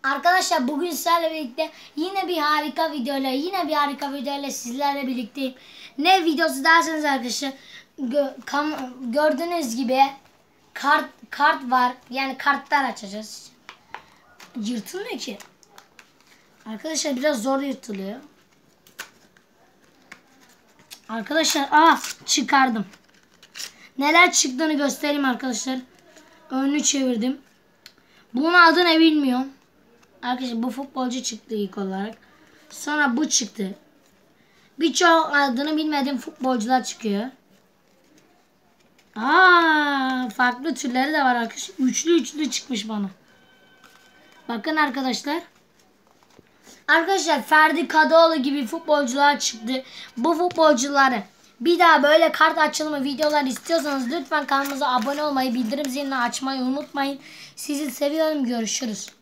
Arkadaşlar bugün sizlerle birlikte yine bir harika videoyla sizlerle birlikteyim. Ne videosu derseniz arkadaşlar gördüğünüz gibi kart var. Yani kartlar açacağız. Yırtılmıyor ki. Arkadaşlar biraz zor yırtılıyor. Arkadaşlar çıkardım. Neler çıktığını göstereyim arkadaşlar. Önünü çevirdim. Bunun adını bilmiyorum. Arkadaşlar bu futbolcu çıktı ilk olarak. Sonra bu çıktı. Birçok adını bilmediğim futbolcular çıkıyor. Farklı türleri de var arkadaşlar. Üçlü çıkmış bana. Bakın arkadaşlar. Arkadaşlar Ferdi Kadıoğlu gibi futbolcular çıktı. Bu futbolcuları bir daha böyle kart açılımı videolar istiyorsanız lütfen kanalımıza abone olmayı, bildirim zilini açmayı unutmayın. Sizi seviyorum. Görüşürüz.